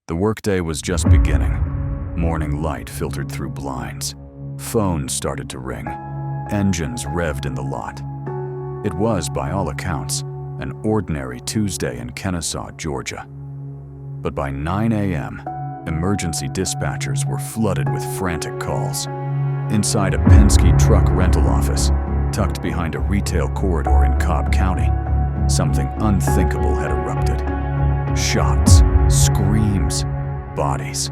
The workday was just beginning. Morning light filtered through blinds. Phones started to ring. Engines revved in the lot. It was, by all accounts, an ordinary Tuesday in Kennesaw, Georgia. But by 9 a.m., emergency dispatchers were flooded with frantic calls. Inside a Penske truck rental office, tucked behind a retail corridor in Cobb County, something unthinkable had erupted. Shots, screams, bodies.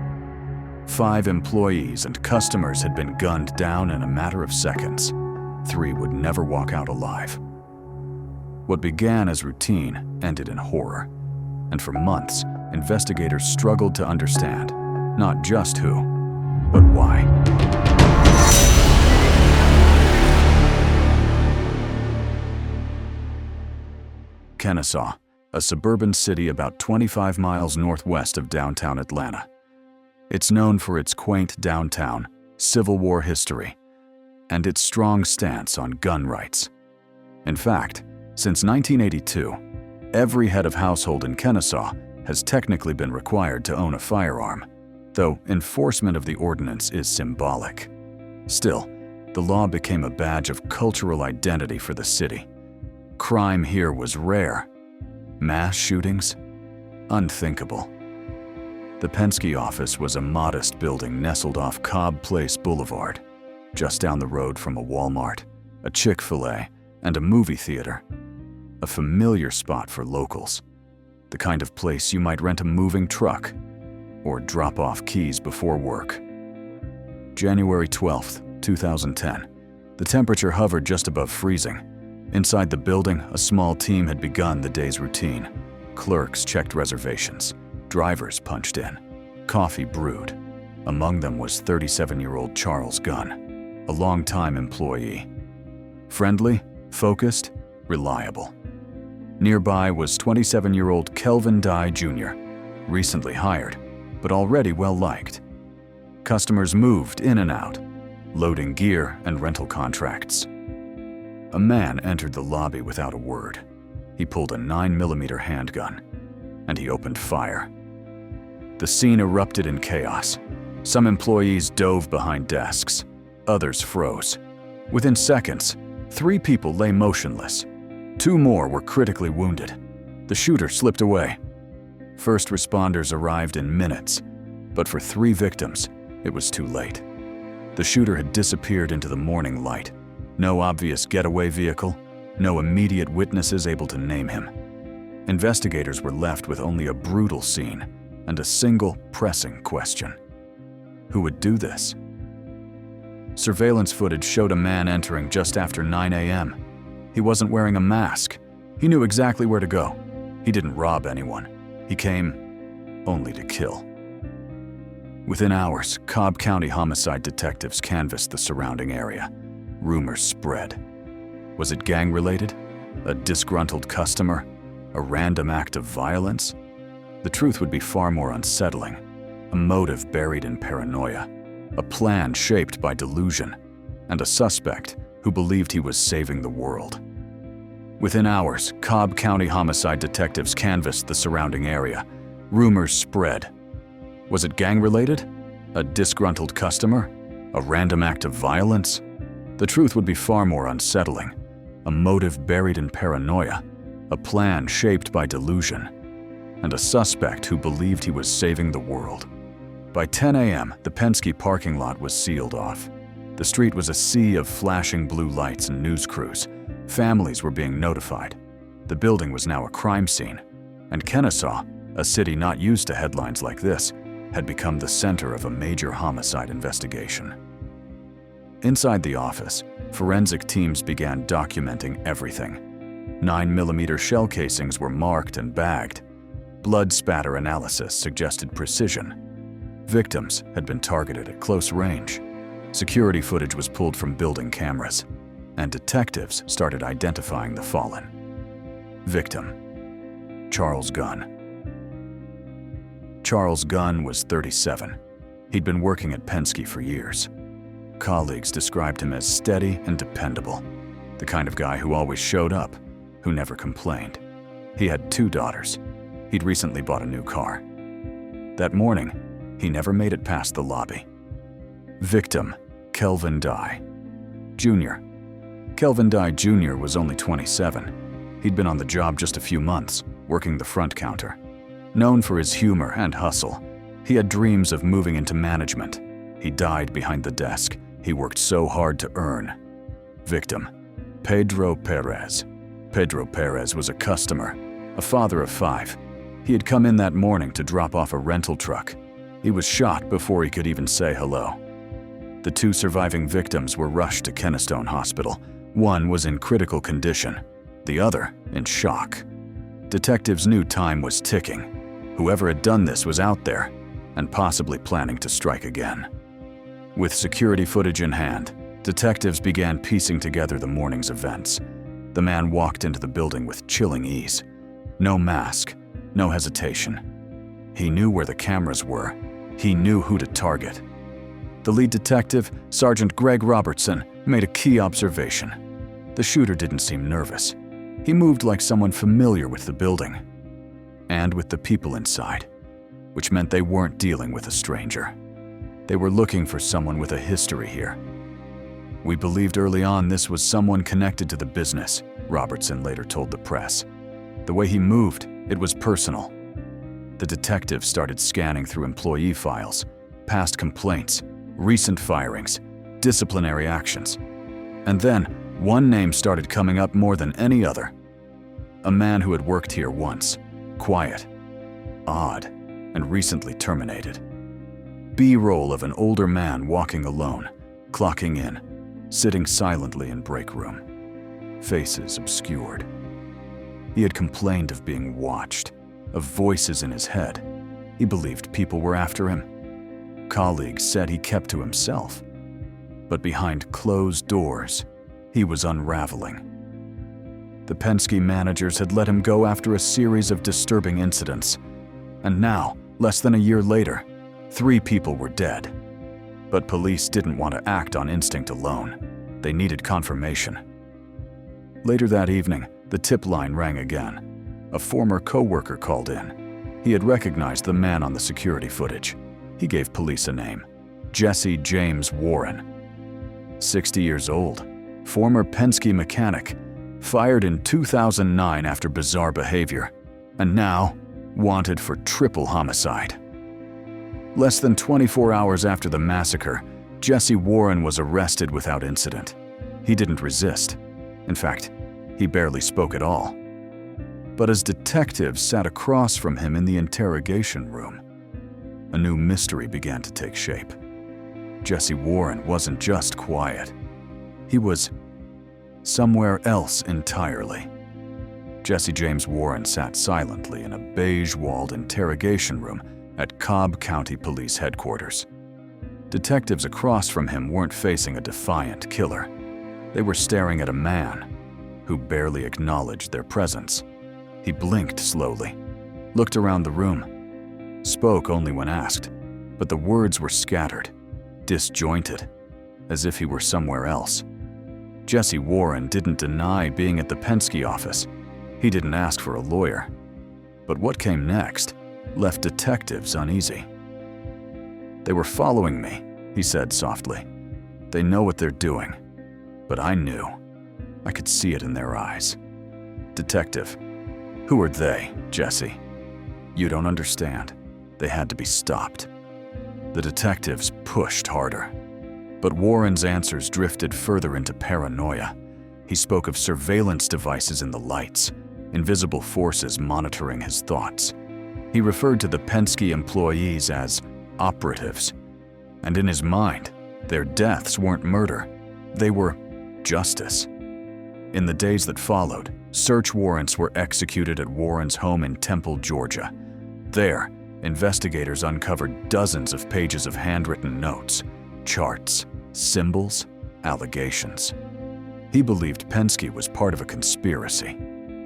5 employees and customers had been gunned down in a matter of seconds. 3 would never walk out alive. What began as routine ended in horror, and for months, investigators struggled to understand not just who, but why. Kennesaw, a suburban city about 25 miles northwest of downtown Atlanta. It's known for its quaint downtown, Civil War history, and its strong stance on gun rights. In fact, since 1982, every head of household in Kennesaw has technically been required to own a firearm, though enforcement of the ordinance is symbolic. Still, the law became a badge of cultural identity for the city. Crime here was rare. Mass shootings? Unthinkable. The Penske office was a modest building nestled off Cobb Place Boulevard, just down the road from a Walmart, a Chick-fil-A, and a movie theater. A familiar spot for locals. The kind of place you might rent a moving truck or drop off keys before work. January 12th, 2010. The temperature hovered just above freezing. Inside the building, a small team had begun the day's routine. Clerks checked reservations. Drivers punched in. Coffee brewed. Among them was 37-year-old Charles Gunn, a longtime employee. Friendly, focused, reliable. Nearby was 27-year-old Kelvin Dye Jr., recently hired, but already well-liked. Customers moved in and out, loading gear and rental contracts. A man entered the lobby without a word. He pulled a 9mm handgun, and he opened fire. The scene erupted in chaos. Some employees dove behind desks. Others froze. Within seconds, 3 people lay motionless. 2 more were critically wounded. The shooter slipped away. First responders arrived in minutes, but for 3 victims, it was too late. The shooter had disappeared into the morning light. No obvious getaway vehicle, no immediate witnesses able to name him. Investigators were left with only a brutal scene and a single pressing question. Who would do this? Surveillance footage showed a man entering just after 9 a.m. He wasn't wearing a mask. He knew exactly where to go. He didn't rob anyone. He came only to kill. Within hours, Cobb County homicide detectives canvassed the surrounding area. Rumors spread. Was it gang-related? A disgruntled customer? A random act of violence? The truth would be far more unsettling. A motive buried in paranoia. A plan shaped by delusion. And a suspect who believed he was saving the world. Within hours, Cobb County homicide detectives canvassed the surrounding area. Rumors spread. Was it gang-related? A disgruntled customer? A random act of violence? The truth would be far more unsettling. A motive buried in paranoia. A plan shaped by delusion. And a suspect who believed he was saving the world. By 10 a.m., the Penske parking lot was sealed off. The street was a sea of flashing blue lights and news crews. Families were being notified. The building was now a crime scene. And Kennesaw, a city not used to headlines like this, had become the center of a major homicide investigation. Inside the office, forensic teams began documenting everything. 9mm shell casings were marked and bagged. Blood spatter analysis suggested precision. Victims had been targeted at close range. Security footage was pulled from building cameras, and detectives started identifying the fallen. Victim: Charles Gunn. Charles Gunn was 37. He'd been working at Penske for years. Colleagues described him as steady and dependable, the kind of guy who always showed up, who never complained. He had 2 daughters. He'd recently bought a new car. That morning, he never made it past the lobby. Victim: Kelvin Dye, Jr. Kelvin Dye Jr. was only 27. He'd been on the job just a few months, working the front counter. Known for his humor and hustle, he had dreams of moving into management. He died behind the desk he worked so hard to earn. Victim: Pedro Perez. Pedro Perez was a customer, a father of 5. He had come in that morning to drop off a rental truck. He was shot before he could even say hello. The 2 surviving victims were rushed to Kennesaw Hospital. One was in critical condition, the other in shock. Detectives knew time was ticking. Whoever had done this was out there and possibly planning to strike again. With security footage in hand, detectives began piecing together the morning's events. The man walked into the building with chilling ease. No mask, no hesitation. He knew where the cameras were. He knew who to target. The lead detective, Sergeant Greg Robertson, made a key observation. The shooter didn't seem nervous. He moved like someone familiar with the building and with the people inside, which meant they weren't dealing with a stranger. They were looking for someone with a history here. We believed early on this was someone connected to the business, Robertson later told the press. The way he moved, it was personal. The detective started scanning through employee files, past complaints, recent firings, disciplinary actions. And then, one name started coming up more than any other. A man who had worked here once, quiet, odd, and recently terminated. B-roll of an older man walking alone, clocking in, sitting silently in break room. Faces obscured. He had complained of being watched, of voices in his head. He believed people were after him. Colleagues said he kept to himself. But behind closed doors, he was unraveling. The Penske managers had let him go after a series of disturbing incidents. And now, less than a year later, 3 people were dead. But police didn't want to act on instinct alone. They needed confirmation. Later that evening, the tip line rang again. A former co-worker called in. He had recognized the man on the security footage. He gave police a name: Jesse James Warren. 60 years old, former Penske mechanic, fired in 2009 after bizarre behavior, and now wanted for triple homicide. Less than 24 hours after the massacre, Jesse Warren was arrested without incident. He didn't resist. In fact, he barely spoke at all. But as detectives sat across from him in the interrogation room, a new mystery began to take shape. Jesse Warren wasn't just quiet. He was somewhere else entirely. Jesse James Warren sat silently in a beige-walled interrogation room at Cobb County Police Headquarters. Detectives across from him weren't facing a defiant killer. They were staring at a man who barely acknowledged their presence. He blinked slowly, looked around the room, spoke only when asked, but the words were scattered, disjointed, as if he were somewhere else. Jesse Warren didn't deny being at the Penske office. He didn't ask for a lawyer. But what came next left detectives uneasy. "They were following me," he said softly. "They know what they're doing." But I knew. I could see it in their eyes. "Detective, who are they, Jesse?" "You don't understand. They had to be stopped." The detectives pushed harder. But Warren's answers drifted further into paranoia. He spoke of surveillance devices in the lights, invisible forces monitoring his thoughts. He referred to the Penske employees as operatives. And in his mind, their deaths weren't murder. They were justice. In the days that followed, search warrants were executed at Warren's home in Temple, Georgia. There, investigators uncovered dozens of pages of handwritten notes, charts, symbols, allegations. He believed Penske was part of a conspiracy,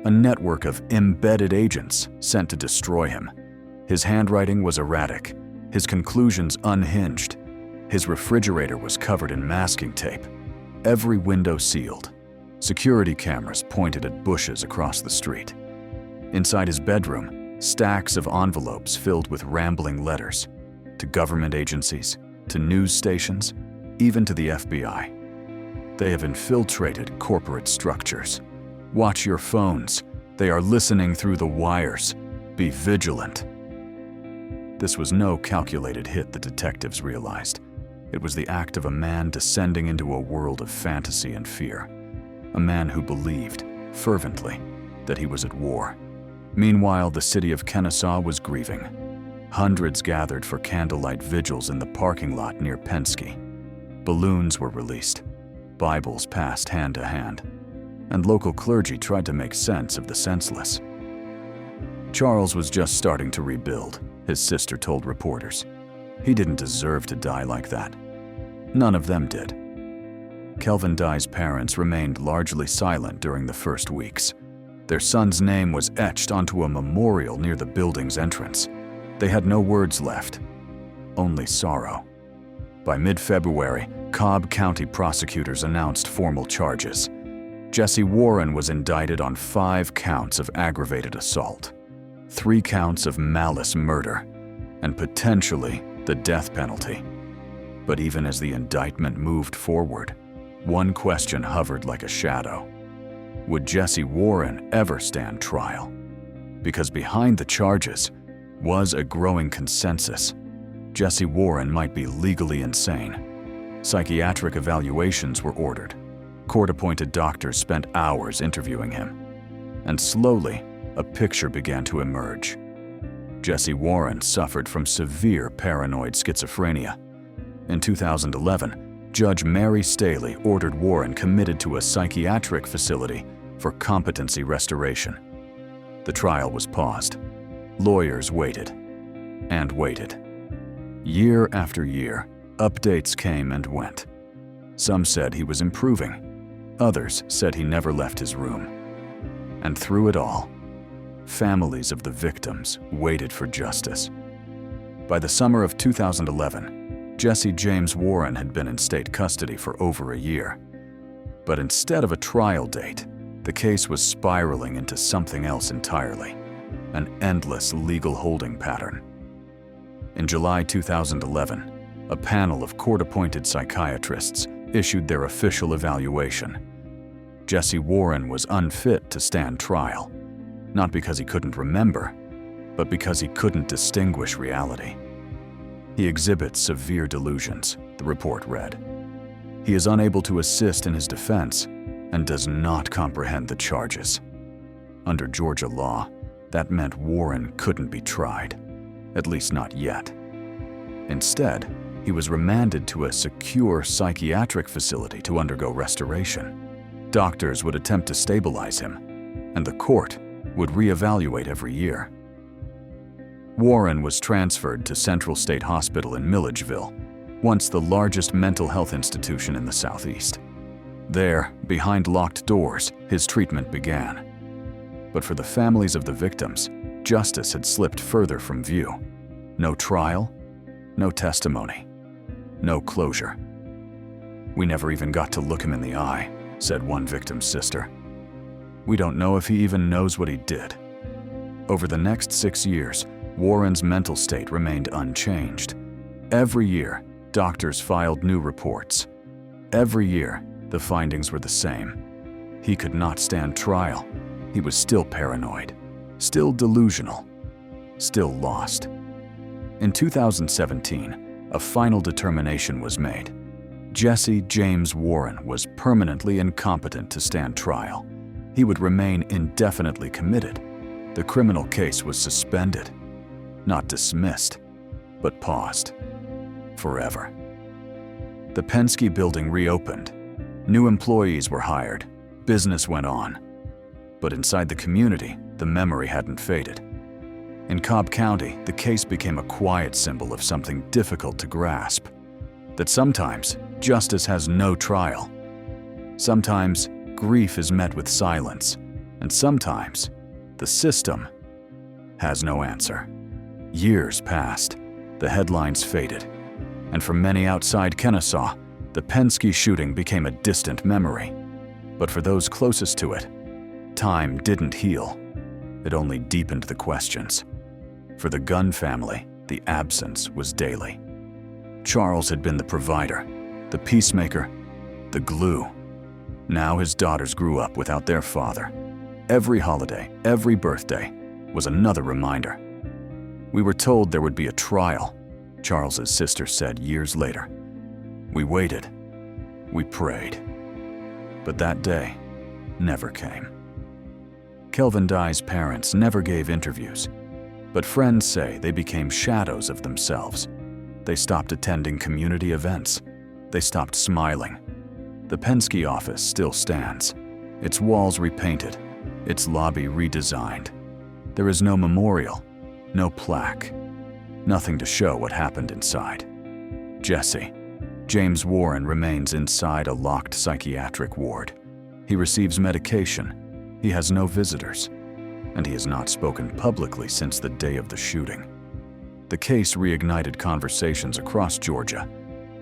a network of embedded agents sent to destroy him. His handwriting was erratic, his conclusions unhinged. His refrigerator was covered in masking tape, every window sealed. Security cameras pointed at bushes across the street. Inside his bedroom, Stacks of envelopes filled with rambling letters to government agencies, to news stations, even to the FBI. They have infiltrated corporate structures. Watch your phones. They are listening through the wires. Be vigilant. This was no calculated hit, the detectives realized. It was the act of a man descending into a world of fantasy and fear. A man who believed, fervently, that he was at war. Meanwhile, the city of Kennesaw was grieving. Hundreds gathered for candlelight vigils in the parking lot near Penske. Balloons were released. Bibles passed hand to hand. And local clergy tried to make sense of the senseless. Charles was just starting to rebuild, his sister told reporters. He didn't deserve to die like that. None of them did. Kelvin Dye's parents remained largely silent during the first weeks. Their son's name was etched onto a memorial near the building's entrance. They had no words left, only sorrow. By mid-February, Cobb County prosecutors announced formal charges. Jesse Warren was indicted on 5 counts of aggravated assault, 3 counts of malice murder, and potentially the death penalty. But even as the indictment moved forward, one question hovered like a shadow. Would Jesse Warren ever stand trial? Because behind the charges was a growing consensus. Jesse Warren might be legally insane. Psychiatric evaluations were ordered. Court-appointed doctors spent hours interviewing him. And slowly, a picture began to emerge. Jesse Warren suffered from severe paranoid schizophrenia. In 2011, Judge Mary Staley ordered Warren committed to a psychiatric facility for competency restoration. The trial was paused. Lawyers waited and waited. Year after year, updates came and went. Some said he was improving. Others said he never left his room. And through it all, families of the victims waited for justice. By the summer of 2011, Jesse James Warren had been in state custody for over a year. But instead of a trial date, the case was spiraling into something else entirely, an endless legal holding pattern. In July 2011, a panel of court-appointed psychiatrists issued their official evaluation. Jesse Warren was unfit to stand trial, not because he couldn't remember, but because he couldn't distinguish reality. He exhibits severe delusions, the report read. He is unable to assist in his defense and does not comprehend the charges. Under Georgia law, that meant Warren couldn't be tried, at least not yet. Instead, he was remanded to a secure psychiatric facility to undergo restoration. Doctors would attempt to stabilize him, and the court would reevaluate every year. Warren was transferred to Central State Hospital in Milledgeville, once the largest mental health institution in the Southeast. There, behind locked doors, his treatment began. But for the families of the victims, justice had slipped further from view. No trial, no testimony, no closure. "We never even got to look him in the eye," said one victim's sister. "We don't know if he even knows what he did." Over the next 6 years, Warren's mental state remained unchanged. Every year, doctors filed new reports. Every year, the findings were the same. He could not stand trial. He was still paranoid, still delusional, still lost. In 2017, a final determination was made. Jesse James Warren was permanently incompetent to stand trial. He would remain indefinitely committed. The criminal case was suspended, not dismissed, but paused forever. The Penske building reopened. New employees were hired. Business went on. But inside the community, the memory hadn't faded. In Cobb County, the case became a quiet symbol of something difficult to grasp. That sometimes justice has no trial. Sometimes grief is met with silence. And sometimes the system has no answer. Years passed. The headlines faded. And for many outside Kennesaw, the Penske shooting became a distant memory. But for those closest to it, time didn't heal. it only deepened the questions. For the Gunn family, the absence was daily. Charles had been the provider, the peacemaker, the glue. Now his daughters grew up without their father. Every holiday, every birthday was another reminder. We were told there would be a trial, Charles's sister said years later. We waited. We prayed. But that day never came. Kelvin Dye's parents never gave interviews, but friends say they became shadows of themselves. They stopped attending community events. They stopped smiling. The Penske office still stands, its walls repainted, its lobby redesigned. There is no memorial, no plaque, nothing to show what happened inside. Jesse, James Warren, remains inside a locked psychiatric ward. He receives medication, he has no visitors, and he has not spoken publicly since the day of the shooting. The case reignited conversations across Georgia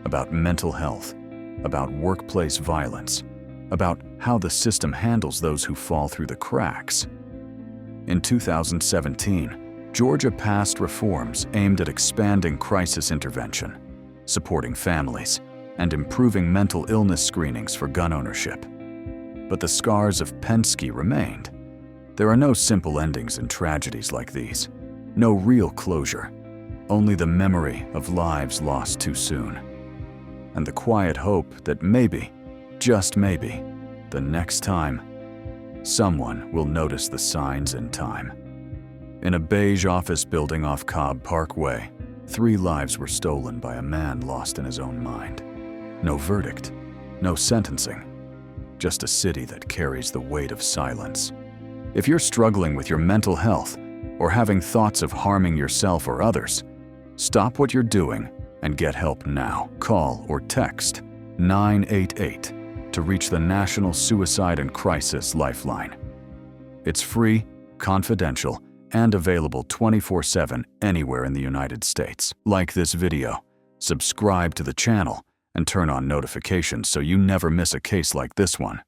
about mental health, about workplace violence, about how the system handles those who fall through the cracks. In 2017, Georgia passed reforms aimed at expanding crisis intervention, supporting families, and improving mental illness screenings for gun ownership. But the scars of Penske remained. There are no simple endings in tragedies like these, no real closure, only the memory of lives lost too soon, and the quiet hope that maybe, just maybe, the next time, someone will notice the signs in time. In a beige office building off Cobb Parkway, 3 lives were stolen by a man lost in his own mind. No verdict, no sentencing, just a city that carries the weight of silence. If you're struggling with your mental health or having thoughts of harming yourself or others, stop what you're doing and get help now. Call or text 988 to reach the National Suicide and Crisis Lifeline. It's free, confidential, and available 24/7 anywhere in the United States. Like this video, subscribe to the channel, and turn on notifications so you never miss a case like this one.